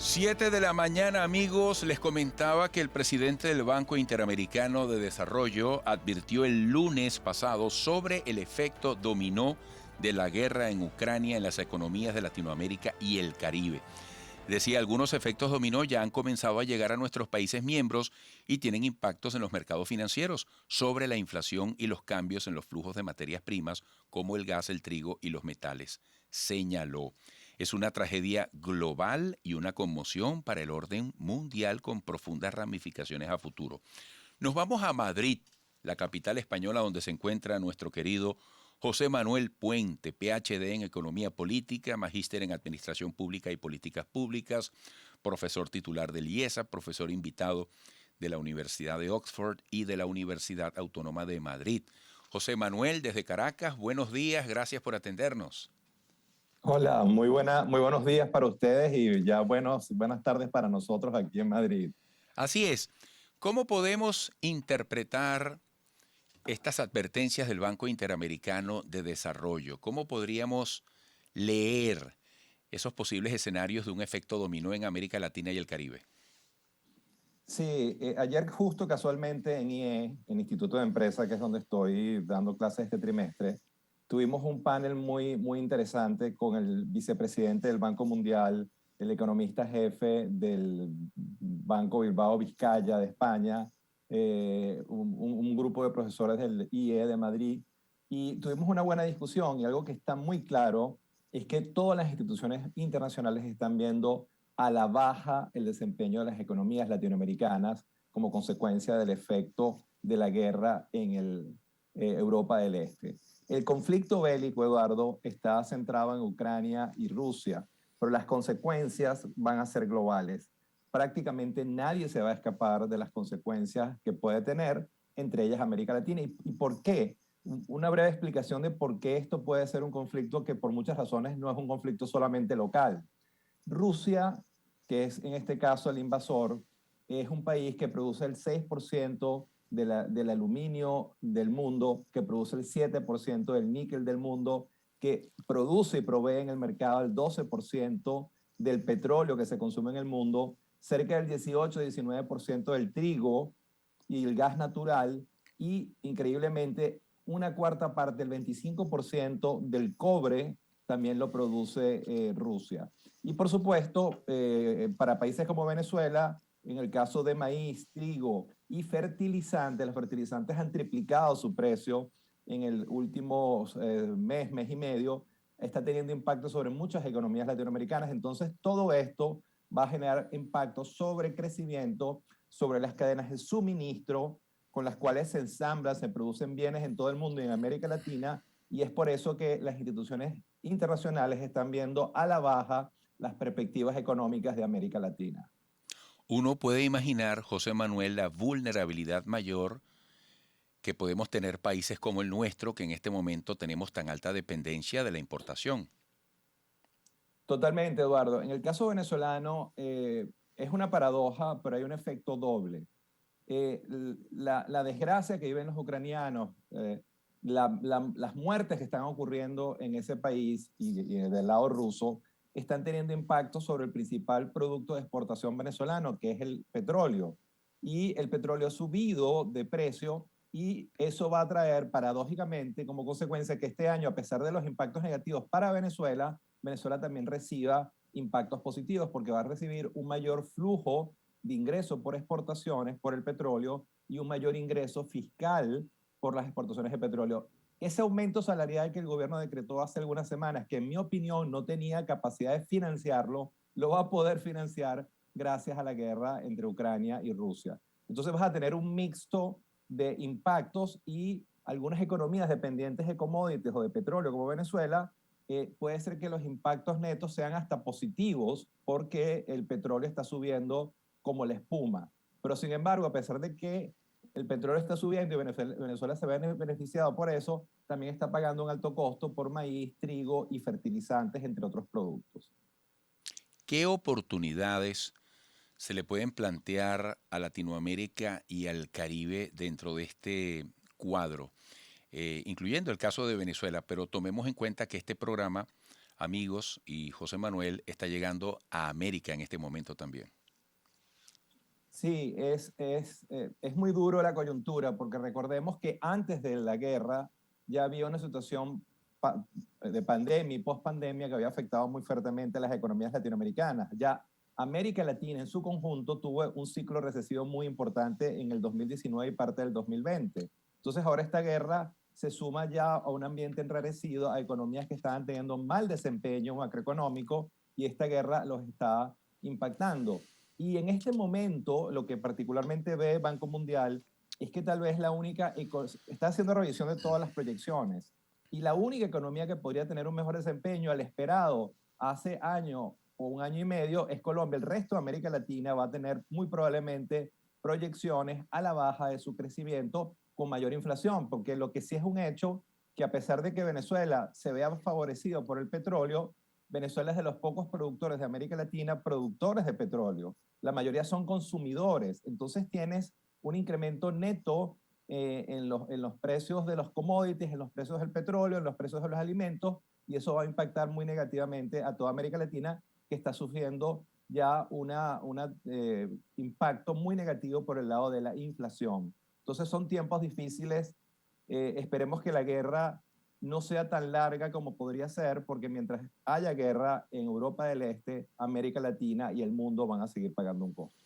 7 de la mañana, amigos. Les comentaba que el presidente del Banco Interamericano de Desarrollo advirtió el lunes pasado sobre el efecto dominó de la guerra en Ucrania en las economías de Latinoamérica y el Caribe. Decía, algunos efectos dominó ya han comenzado a llegar a nuestros países miembros y tienen impactos en los mercados financieros sobre la inflación y los cambios en los flujos de materias primas como el gas, el trigo y los metales, señaló. Es una tragedia global y una conmoción para el orden mundial con profundas ramificaciones a futuro. Nos vamos a Madrid, la capital española, donde se encuentra nuestro querido José Manuel Puente, PhD en Economía Política, magíster en Administración Pública y Políticas Públicas, profesor titular del IESA, profesor invitado de la Universidad de Oxford y de la Universidad Autónoma de Madrid. José Manuel, desde Caracas, buenos días, gracias por atendernos. Hola, muy buenos días para ustedes y ya buenas tardes para nosotros aquí en Madrid. Así es, ¿cómo podemos interpretar estas advertencias del Banco Interamericano de Desarrollo? ¿Cómo podríamos leer esos posibles escenarios de un efecto dominó en América Latina y el Caribe? Sí, ayer justo casualmente en IE, en Instituto de Empresa, que es donde estoy dando clases este trimestre, tuvimos un panel muy interesante con el vicepresidente del Banco Mundial, el economista jefe del Banco Bilbao Vizcaya de España, un grupo de profesores del IE de Madrid, y tuvimos una buena discusión y algo que está muy claro es que todas las instituciones internacionales están viendo a la baja el desempeño de las economías latinoamericanas como consecuencia del efecto de la guerra en Europa del Este. El conflicto bélico, Eduardo, está centrado en Ucrania y Rusia, pero las consecuencias van a ser globales. Prácticamente nadie se va a escapar de las consecuencias que puede tener, entre ellas América Latina. ¿Y por qué? Una breve explicación de por qué esto puede ser un conflicto que por muchas razones no es un conflicto solamente local. Rusia, que es en este caso el invasor, es un país que produce el 6% del aluminio del mundo, que produce el 7% del níquel del mundo, que produce y provee en el mercado el 12% del petróleo que se consume en el mundo, cerca del 18-19% del trigo y el gas natural y, increíblemente, una cuarta parte, el 25% del cobre también lo produce Rusia. Y por supuesto, para países como Venezuela, en el caso de maíz, trigo y fertilizantes, los fertilizantes han triplicado su precio en el último mes y medio, está teniendo impacto sobre muchas economías latinoamericanas. Entonces, todo esto va a generar impacto sobre crecimiento, sobre las cadenas de suministro, con las cuales se ensamblan, se producen bienes en todo el mundo y en América Latina, y es por eso que las instituciones internacionales están viendo a la baja las perspectivas económicas de América Latina. Uno puede imaginar, José Manuel, la vulnerabilidad mayor que podemos tener países como el nuestro, que en este momento tenemos tan alta dependencia de la importación. Totalmente, Eduardo. En el caso venezolano es una paradoja, pero hay un efecto doble. La desgracia que viven los ucranianos, las muertes que están ocurriendo en ese país y del lado ruso, están teniendo impacto sobre el principal producto de exportación venezolano, que es el petróleo. Y el petróleo ha subido de precio y eso va a traer paradójicamente como consecuencia que este año, a pesar de los impactos negativos para Venezuela, Venezuela también reciba impactos positivos porque va a recibir un mayor flujo de ingresos por exportaciones, por el petróleo, y un mayor ingreso fiscal por las exportaciones de petróleo. Ese aumento salarial que el gobierno decretó hace algunas semanas, que en mi opinión no tenía capacidad de financiarlo, lo va a poder financiar gracias a la guerra entre Ucrania y Rusia. Entonces vas a tener un mixto de impactos y algunas economías dependientes de commodities o de petróleo como Venezuela, puede ser que los impactos netos sean hasta positivos porque el petróleo está subiendo como la espuma. Pero sin embargo, a pesar de que el petróleo está subiendo y Venezuela se ve beneficiado por eso, también está pagando un alto costo por maíz, trigo y fertilizantes, entre otros productos. ¿Qué oportunidades se le pueden plantear a Latinoamérica y al Caribe dentro de este cuadro, incluyendo el caso de Venezuela? Pero tomemos en cuenta que este programa amigos, y José Manuel está llegando a América en este momento también. Sí, es muy duro la coyuntura, porque recordemos que antes de la guerra ya había una situación de pandemia y post-pandemia que había afectado muy fuertemente a las economías latinoamericanas. Ya América Latina en su conjunto tuvo un ciclo recesivo muy importante en el 2019 y parte del 2020. Entonces ahora esta guerra se suma ya a un ambiente enrarecido, a economías que estaban teniendo mal desempeño macroeconómico, y esta guerra los está impactando. Y en este momento, lo que particularmente ve Banco Mundial es que tal vez la única, está haciendo revisión de todas las proyecciones, y la única economía que podría tener un mejor desempeño al esperado hace año o un año y medio es Colombia. El resto de América Latina va a tener muy probablemente proyecciones a la baja de su crecimiento con mayor inflación, porque lo que sí es un hecho, que a pesar de que Venezuela se vea favorecido por el petróleo, Venezuela es de los pocos productores de América Latina productores de petróleo. La mayoría son consumidores. Entonces tienes un incremento neto en los precios de los commodities, en los precios del petróleo, en los precios de los alimentos, y eso va a impactar muy negativamente a toda América Latina, que está sufriendo ya un impacto muy negativo por el lado de la inflación. Entonces son tiempos difíciles. Esperemos que la guerra no sea tan larga como podría ser, porque mientras haya guerra en Europa del Este, América Latina y el mundo van a seguir pagando un costo.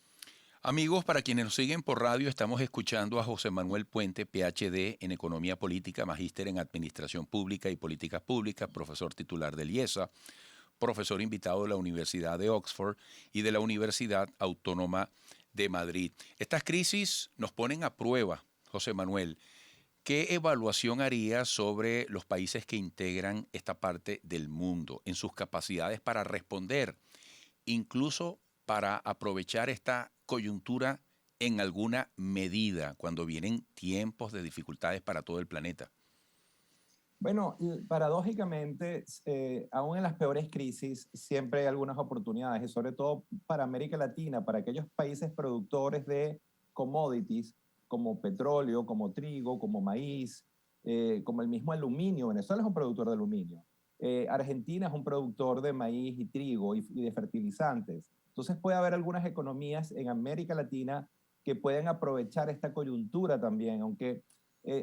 Amigos, para quienes nos siguen por radio, estamos escuchando a José Manuel Puente, PhD en Economía Política, magíster en Administración Pública y Políticas Públicas, profesor titular del IESA, profesor invitado de la Universidad de Oxford y de la Universidad Autónoma de Madrid. Estas crisis nos ponen a prueba, José Manuel. ¿Qué evaluación haría sobre los países que integran esta parte del mundo en sus capacidades para responder, incluso para aprovechar esta coyuntura en alguna medida cuando vienen tiempos de dificultades para todo el planeta? Bueno, paradójicamente, aún en las peores crisis, siempre hay algunas oportunidades, y sobre todo para América Latina, para aquellos países productores de commodities como petróleo, como trigo, como maíz, como el mismo aluminio. Venezuela es un productor de aluminio. Argentina es un productor de maíz y trigo y de fertilizantes. Entonces puede haber algunas economías en América Latina que pueden aprovechar esta coyuntura también, aunque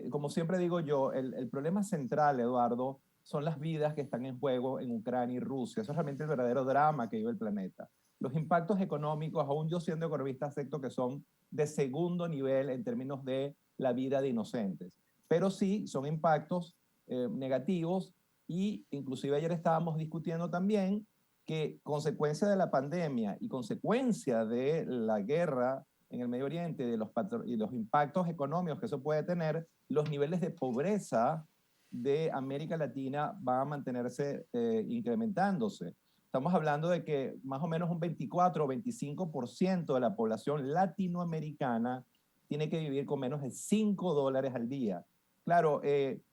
como siempre digo yo, el problema central, Eduardo, son las vidas que están en juego en Ucrania y Rusia. Eso es realmente el verdadero drama que vive el planeta. Los impactos económicos, aún yo siendo economista, acepto que son de segundo nivel en términos de la vida de inocentes. Pero sí, son impactos negativos, y inclusive ayer estábamos discutiendo también que consecuencia de la pandemia y consecuencia de la guerra en el Medio Oriente y los impactos económicos que eso puede tener, los niveles de pobreza de América Latina van a mantenerse incrementándose. Estamos hablando de que más o menos un 24 o 25% de la población latinoamericana tiene que vivir con menos de $5 al día. Claro,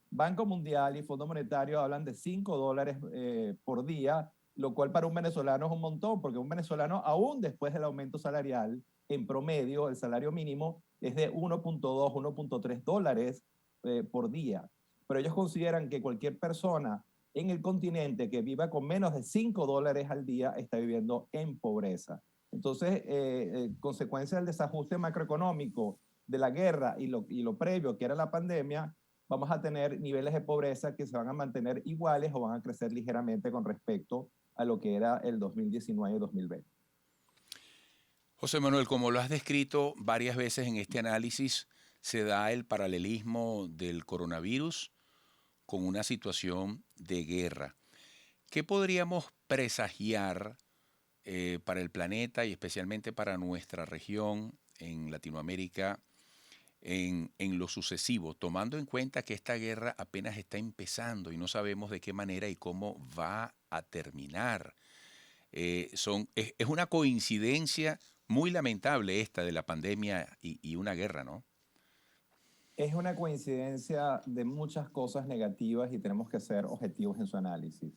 Banco Mundial y Fondo Monetario hablan de $5 por día, lo cual para un venezolano es un montón, porque un venezolano, aún después del aumento salarial, en promedio, el salario mínimo es de 1.2, 1.3 dólares por día. Pero ellos consideran que cualquier persona en el continente que viva con menos de $5 al día está viviendo en pobreza. Entonces, consecuencia del desajuste macroeconómico de la guerra y lo previo, que era la pandemia, vamos a tener niveles de pobreza que se van a mantener iguales o van a crecer ligeramente con respecto a lo que era el 2019 y 2020. José Manuel, como lo has descrito varias veces en este análisis, se da el paralelismo del coronavirus con una situación de guerra. ¿Qué podríamos presagiar para el planeta y especialmente para nuestra región en Latinoamérica en lo sucesivo, tomando en cuenta que esta guerra apenas está empezando y no sabemos de qué manera y cómo va a terminar? Es una coincidencia muy lamentable esta de la pandemia y una guerra, ¿no? Es una coincidencia de muchas cosas negativas y tenemos que ser objetivos en su análisis.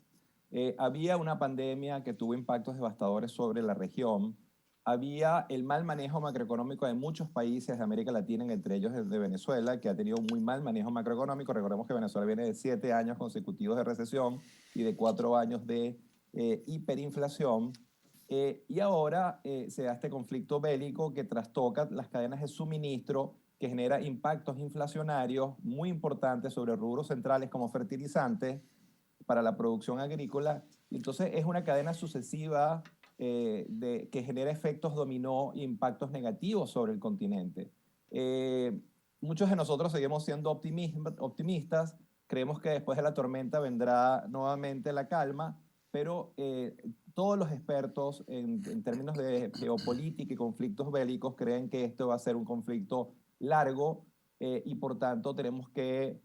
Había una pandemia que tuvo impactos devastadores sobre la región. Había el mal manejo macroeconómico de muchos países de América Latina, entre ellos de Venezuela, que ha tenido un muy mal manejo macroeconómico. Recordemos que Venezuela viene de 7 años consecutivos de recesión y de 4 años de hiperinflación. Y ahora se da este conflicto bélico que trastoca las cadenas de suministro, que genera impactos inflacionarios muy importantes sobre rubros centrales como fertilizantes para la producción agrícola. Y entonces es una cadena sucesiva que genera efectos dominó e impactos negativos sobre el continente. Muchos de nosotros seguimos siendo optimistas, creemos que después de la tormenta vendrá nuevamente la calma, pero todos los expertos en términos de geopolítica y conflictos bélicos creen que esto va a ser un conflicto largo y por tanto tenemos que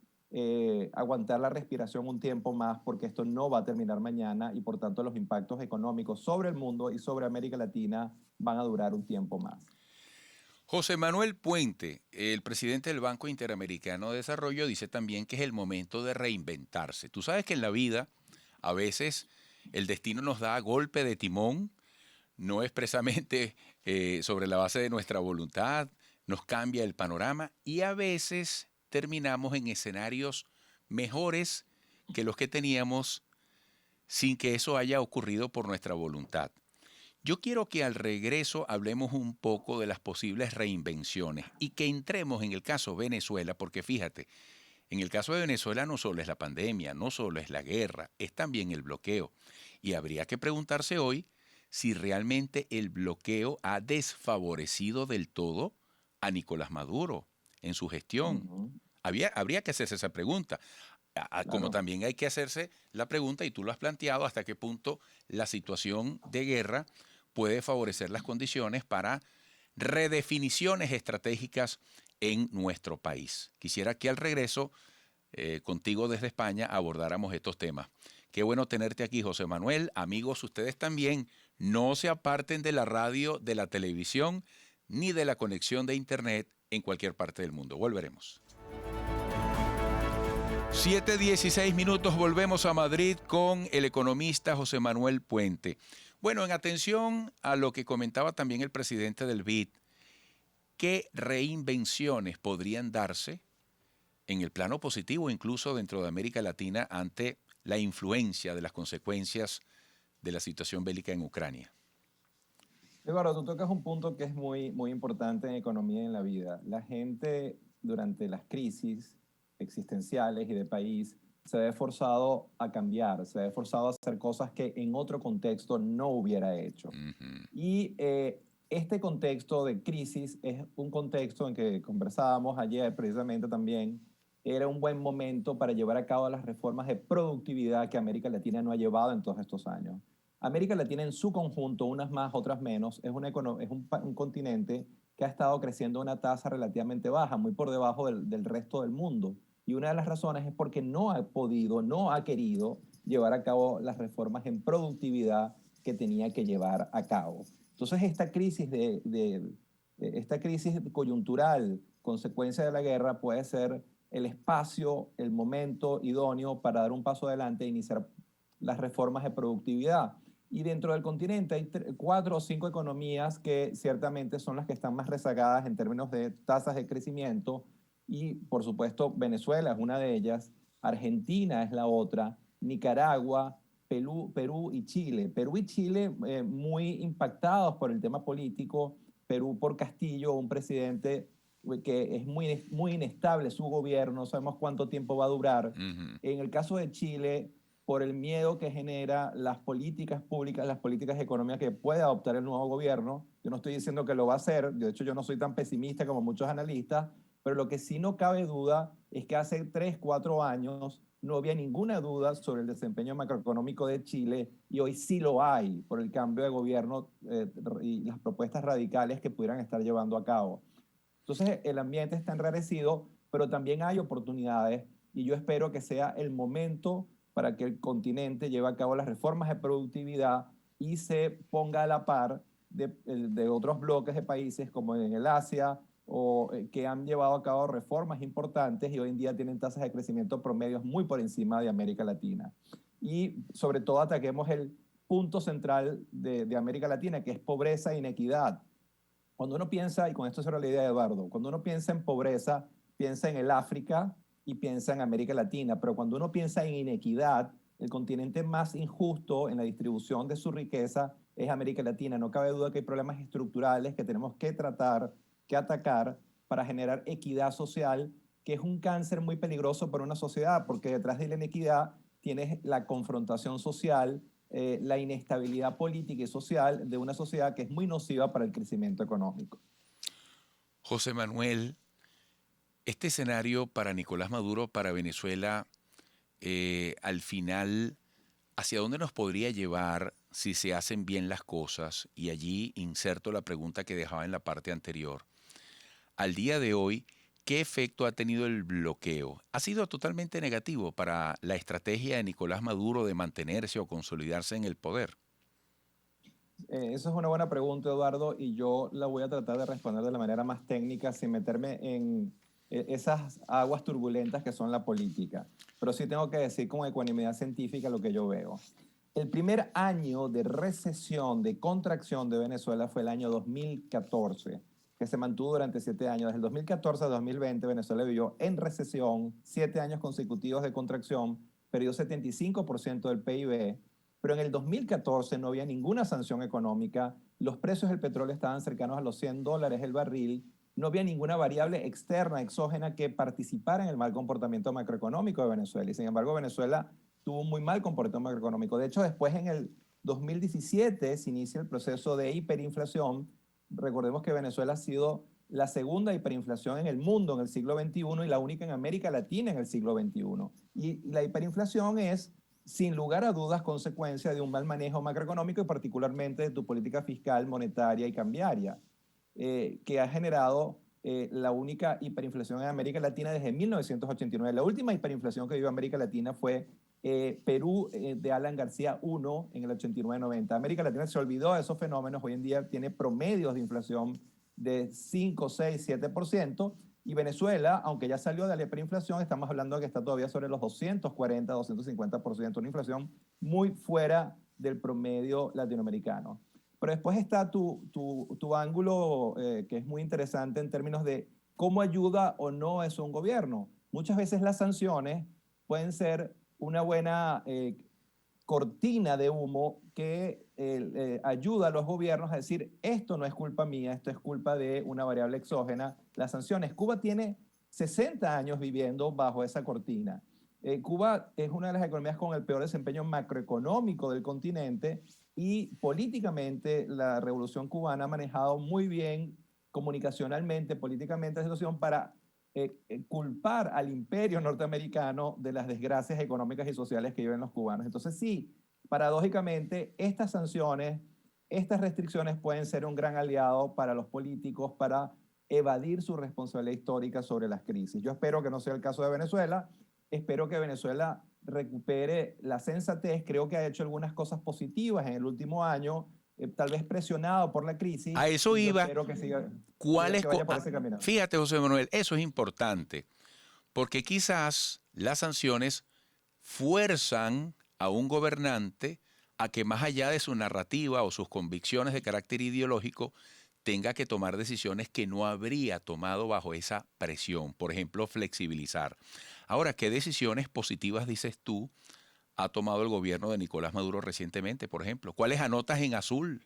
aguantar la respiración un tiempo más porque esto no va a terminar mañana y por tanto los impactos económicos sobre el mundo y sobre América Latina van a durar un tiempo más. José Manuel Puente, el presidente del Banco Interamericano de Desarrollo, dice también que es el momento de reinventarse. Tú sabes que en la vida a veces el destino nos da golpe de timón, no es precisamente sobre la base de nuestra voluntad, nos cambia el panorama y a veces terminamos en escenarios mejores que los que teníamos sin que eso haya ocurrido por nuestra voluntad. Yo quiero que al regreso hablemos un poco de las posibles reinvenciones y que entremos en el caso Venezuela, porque fíjate, en el caso de Venezuela no solo es la pandemia, no solo es la guerra, es también el bloqueo. Y habría que preguntarse hoy si realmente el bloqueo ha desfavorecido del todo a Nicolás Maduro en su gestión. Habría que hacerse esa pregunta. Como también hay que hacerse la pregunta, y tú lo has planteado, hasta qué punto la situación de guerra puede favorecer las condiciones para redefiniciones estratégicas en nuestro país. Quisiera que al regreso, contigo desde España, abordáramos estos temas. Qué bueno tenerte aquí, José Manuel. Amigos, ustedes también no se aparten de la radio, de la televisión, ni de la conexión de Internet en cualquier parte del mundo. Volveremos. 7:16 minutos, volvemos a Madrid con el economista José Manuel Puente. Bueno, en atención a lo que comentaba también el presidente del BID, ¿qué reinvenciones podrían darse en el plano positivo, incluso dentro de América Latina, ante la influencia de las consecuencias de la situación bélica en Ucrania? Eduardo, tú tocas un punto que es muy importante en economía y en la vida. La gente durante las crisis existenciales y de país se ve forzado a cambiar, se ve forzado a hacer cosas que en otro contexto no hubiera hecho. Y este contexto de crisis es un contexto en que conversábamos ayer precisamente también, era un buen momento para llevar a cabo las reformas de productividad que América Latina no ha llevado en todos estos años. América Latina en su conjunto, unas más, otras menos, es un continente que ha estado creciendo a una tasa relativamente baja, muy por debajo del resto del mundo. Y una de las razones es porque no ha podido, no ha querido llevar a cabo las reformas en productividad que tenía que llevar a cabo. Entonces, esta crisis coyuntural, consecuencia de la guerra, puede ser el espacio, el momento idóneo para dar un paso adelante e iniciar las reformas de productividad. Y dentro del continente hay 4 o 5 economías que ciertamente son las que están más rezagadas en términos de tasas de crecimiento. Y por supuesto Venezuela es una de ellas, Argentina es la otra, Nicaragua, Perú y Chile. Perú y Chile muy impactados por el tema político. Perú por Castillo, un presidente que es muy inestable su gobierno, no sabemos cuánto tiempo va a durar. En el caso de Chile, por el miedo que genera las políticas públicas, las políticas económicas que puede adoptar el nuevo gobierno. Yo no estoy diciendo que lo va a hacer, de hecho yo no soy tan pesimista como muchos analistas, pero lo que sí no cabe duda es que hace 3, 4 años no había ninguna duda sobre el desempeño macroeconómico de Chile y hoy sí lo hay por el cambio de gobierno y las propuestas radicales que pudieran estar llevando a cabo. Entonces el ambiente está enrarecido, pero también hay oportunidades y yo espero que sea el momento para que el continente lleve a cabo las reformas de productividad y se ponga a la par de otros bloques de países como en el Asia o que han llevado a cabo reformas importantes y hoy en día tienen tasas de crecimiento promedios muy por encima de América Latina. Y sobre todo ataquemos el punto central de América Latina, que es pobreza e inequidad. Cuando uno piensa, y con esto cierro la idea de Eduardo, cuando uno piensa en pobreza, piensa en el África y piensa en América Latina, pero cuando uno piensa en inequidad, el continente más injusto en la distribución de su riqueza es América Latina. No cabe duda que hay problemas estructurales que tenemos que tratar, que atacar para generar equidad social, que es un cáncer muy peligroso para una sociedad, porque detrás de la inequidad tienes la confrontación social, la inestabilidad política y social de una sociedad que es muy nociva para el crecimiento económico. José Manuel, este escenario para Nicolás Maduro, para Venezuela, al final, ¿hacia dónde nos podría llevar si se hacen bien las cosas? Y allí inserto la pregunta que dejaba en la parte anterior. Al día de hoy, ¿qué efecto ha tenido el bloqueo? ¿Ha sido totalmente negativo para la estrategia de Nicolás Maduro de mantenerse o consolidarse en el poder? Esa es una buena pregunta, Eduardo, y yo la voy a tratar de responder de la manera más técnica sin meterme en esas aguas turbulentas que son la política. Pero sí tengo que decir con ecuanimidad científica lo que yo veo. El primer año de recesión, de contracción de Venezuela fue el año 2014, que se mantuvo durante 7 años. Desde el 2014 a 2020, Venezuela vivió en recesión, 7 años consecutivos de contracción, perdió 75% del PIB, pero en el 2014 no había ninguna sanción económica, los precios del petróleo estaban cercanos a los $100 el barril, no había ninguna variable externa, exógena, que participara en el mal comportamiento macroeconómico de Venezuela. Y sin embargo, Venezuela tuvo un muy mal comportamiento macroeconómico. De hecho, después en el 2017 se inicia el proceso de hiperinflación. Recordemos que Venezuela ha sido la segunda hiperinflación en el mundo en el siglo XXI y la única en América Latina en el siglo XXI. Y la hiperinflación es, sin lugar a dudas, consecuencia de un mal manejo macroeconómico y particularmente de tu política fiscal, monetaria y cambiaria, que ha generado la única hiperinflación en América Latina desde 1989. La última hiperinflación que vivió América Latina fue Perú de Alan García I en el 89-90. América Latina se olvidó de esos fenómenos, hoy en día tiene promedios de inflación de 5, 6, 7%, y Venezuela, aunque ya salió de la hiperinflación, estamos hablando de que está todavía sobre los 240, 250%, una inflación muy fuera del promedio latinoamericano. Pero después está tu ángulo, que es muy interesante en términos de cómo ayuda o no eso un gobierno. Muchas veces las sanciones pueden ser una buena cortina de humo que ayuda a los gobiernos a decir, esto no es culpa mía, esto es culpa de una variable exógena, las sanciones. Cuba tiene 60 años viviendo bajo esa cortina. Cuba es una de las economías con el peor desempeño macroeconómico del continente y políticamente la revolución cubana ha manejado muy bien comunicacionalmente, políticamente la situación para culpar al imperio norteamericano de las desgracias económicas y sociales que viven los cubanos. Entonces sí, paradójicamente, estas sanciones, estas restricciones pueden ser un gran aliado para los políticos para evadir su responsabilidad histórica sobre las crisis. Yo espero que no sea el caso de Venezuela, espero que Venezuela recupere la sensatez, creo que ha hecho algunas cosas positivas en el último año, tal vez presionado por la crisis, A eso y yo iba. espero que siga, ¿Cuál es que vaya por ese camino. Fíjate, José Manuel, eso es importante, porque quizás las sanciones fuerzan a un gobernante a que más allá de su narrativa o sus convicciones de carácter ideológico, tenga que tomar decisiones que no habría tomado bajo esa presión. Por ejemplo, flexibilizar. Ahora, ¿qué decisiones positivas dices tú ha tomado el gobierno de Nicolás Maduro recientemente, por ejemplo? ¿Cuáles anotas en azul?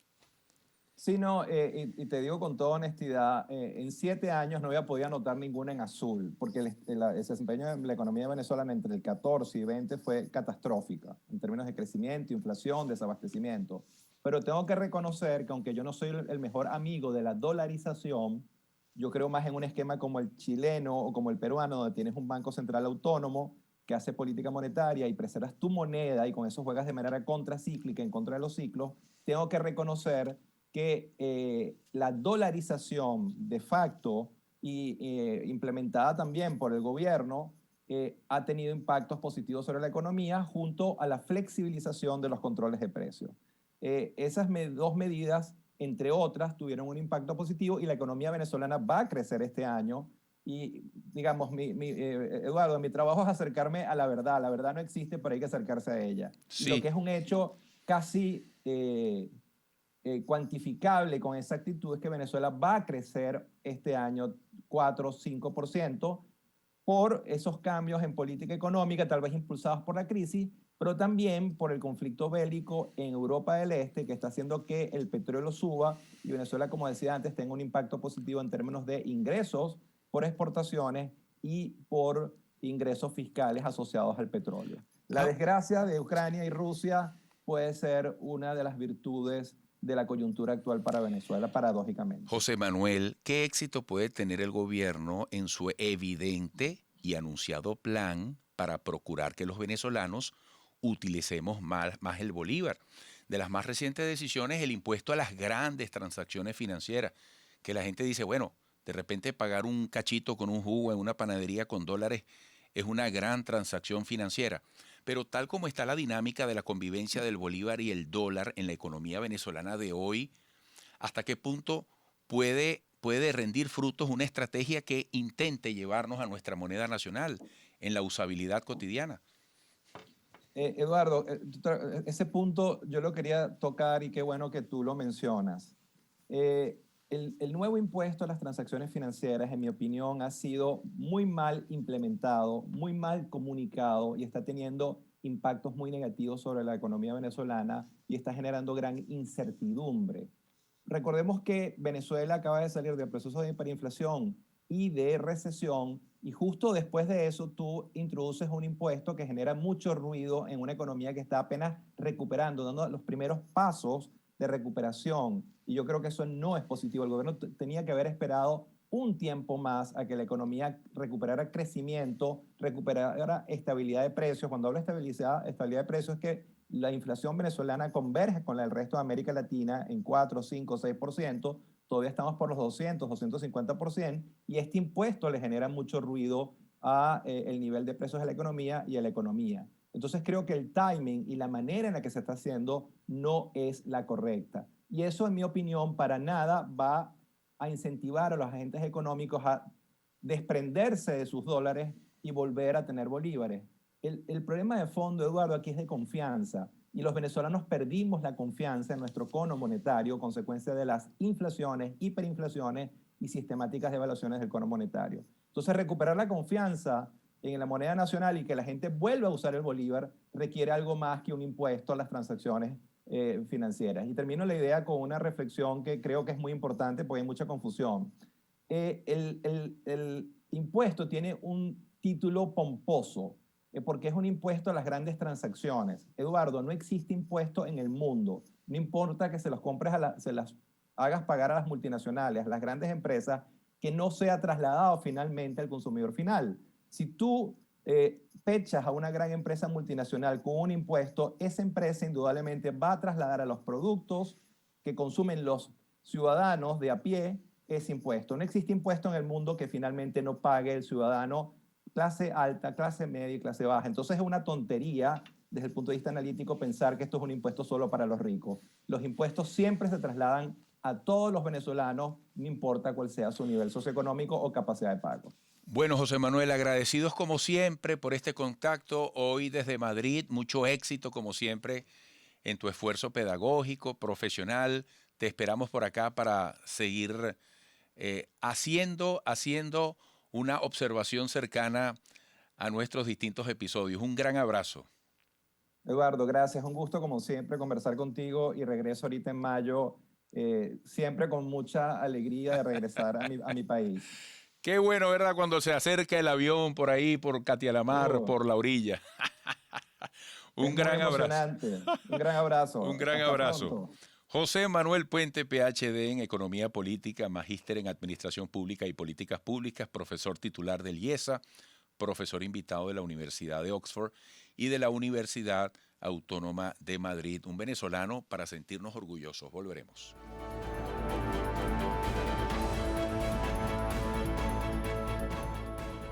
Sí, no, y te digo con toda honestidad, en 7 años no había podido anotar ninguna en azul, porque el desempeño de la economía venezolana entre el 14 y 20 fue catastrófica, en términos de crecimiento, inflación, desabastecimiento. Pero tengo que reconocer que aunque yo no soy el mejor amigo de la dolarización, yo creo más en un esquema como el chileno o como el peruano, donde tienes un banco central autónomo que hace política monetaria y preservas tu moneda y con eso juegas de manera contracíclica en contra de los ciclos. Tengo que reconocer que la dolarización de facto y implementada también por el gobierno ha tenido impactos positivos sobre la economía junto a la flexibilización de los controles de precios. Esas dos medidas, entre otras, tuvieron un impacto positivo y la economía venezolana va a crecer este año. Y digamos, Eduardo, mi trabajo es acercarme a la verdad. La verdad no existe, pero hay que acercarse a ella. Y lo que Sí. es un hecho casi cuantificable con exactitud es que Venezuela va a crecer este año 4 o 5% por esos cambios en política económica, tal vez impulsados por la crisis, pero también por el conflicto bélico en Europa del Este, que está haciendo que el petróleo suba y Venezuela, como decía antes, tenga un impacto positivo en términos de ingresos por exportaciones y por ingresos fiscales asociados al petróleo. La desgracia de Ucrania y Rusia puede ser una de las virtudes de la coyuntura actual para Venezuela, paradójicamente. José Manuel, ¿qué éxito puede tener el gobierno en su evidente y anunciado plan para procurar que los venezolanos utilicemos más el bolívar? De las más recientes decisiones, el impuesto a las grandes transacciones financieras, que la gente dice, bueno, de repente pagar un cachito con un jugo en una panadería con dólares es una gran transacción financiera. Pero tal como está la dinámica de la convivencia del bolívar y el dólar en la economía venezolana de hoy, ¿hasta qué punto puede rendir frutos una estrategia que intente llevarnos a nuestra moneda nacional en la usabilidad cotidiana? Eduardo, ese punto yo lo quería tocar y qué bueno que tú lo mencionas. El nuevo impuesto a las transacciones financieras, en mi opinión, ha sido muy mal implementado, muy mal comunicado y está teniendo impactos muy negativos sobre la economía venezolana y está generando gran incertidumbre. Recordemos que Venezuela acaba de salir del proceso de hiperinflación y de recesión, y justo después de eso tú introduces un impuesto que genera mucho ruido en una economía que está apenas recuperando, dando los primeros pasos de recuperación. Y yo creo que eso no es positivo. El gobierno tenía que haber esperado un tiempo más a que la economía recuperara crecimiento, recuperara estabilidad de precios. Cuando hablo de estabilidad de precios es que la inflación venezolana converge con la del resto de América Latina en 4, 5, 6%. Todavía estamos por los 200, 250%, y este impuesto le genera mucho ruido a el nivel de precios de la economía y a la economía. Entonces creo que el timing y la manera en la que se está haciendo no es la correcta. Y eso, en mi opinión, para nada va a incentivar a los agentes económicos a desprenderse de sus dólares y volver a tener bolívares. El problema de fondo, Eduardo, aquí es de confianza. Y los venezolanos perdimos la confianza en nuestro cono monetario, consecuencia de las inflaciones, hiperinflaciones y sistemáticas devaluaciones del cono monetario. Entonces, recuperar la confianza en la moneda nacional y que la gente vuelva a usar el bolívar requiere algo más que un impuesto a las transacciones financieras. Y termino la idea con una reflexión que creo que es muy importante porque hay mucha confusión. El impuesto tiene un título pomposo, porque es un impuesto a las grandes transacciones. Eduardo, no existe impuesto en el mundo. No importa que se los compres se las hagas pagar a las multinacionales, a las grandes empresas, que no sea trasladado finalmente al consumidor final. Si tú pechas a una gran empresa multinacional con un impuesto, esa empresa indudablemente va a trasladar a los productos que consumen los ciudadanos de a pie ese impuesto. No existe impuesto en el mundo que finalmente no pague el ciudadano clase alta, clase media y clase baja. Entonces es una tontería desde el punto de vista analítico pensar que esto es un impuesto solo para los ricos. Los impuestos siempre se trasladan a todos los venezolanos, no importa cuál sea su nivel socioeconómico o capacidad de pago. Bueno, José Manuel, agradecidos como siempre por este contacto hoy desde Madrid. Mucho éxito como siempre en tu esfuerzo pedagógico, profesional. Te esperamos por acá para seguir haciendo una observación cercana a nuestros distintos episodios. Un gran abrazo. Eduardo, gracias. Un gusto como siempre conversar contigo y regreso ahorita en mayo, siempre con mucha alegría de regresar a mi país. Qué bueno, ¿verdad? Cuando se acerca el avión por ahí, por Catialamar, por la orilla. Un gran abrazo. Un gran abrazo. Un gran abrazo. José Manuel Puente, PhD en Economía Política, magíster en Administración Pública y Políticas Públicas, profesor titular del IESA, profesor invitado de la Universidad de Oxford y de la Universidad Autónoma de Madrid. Un venezolano para sentirnos orgullosos. Volveremos.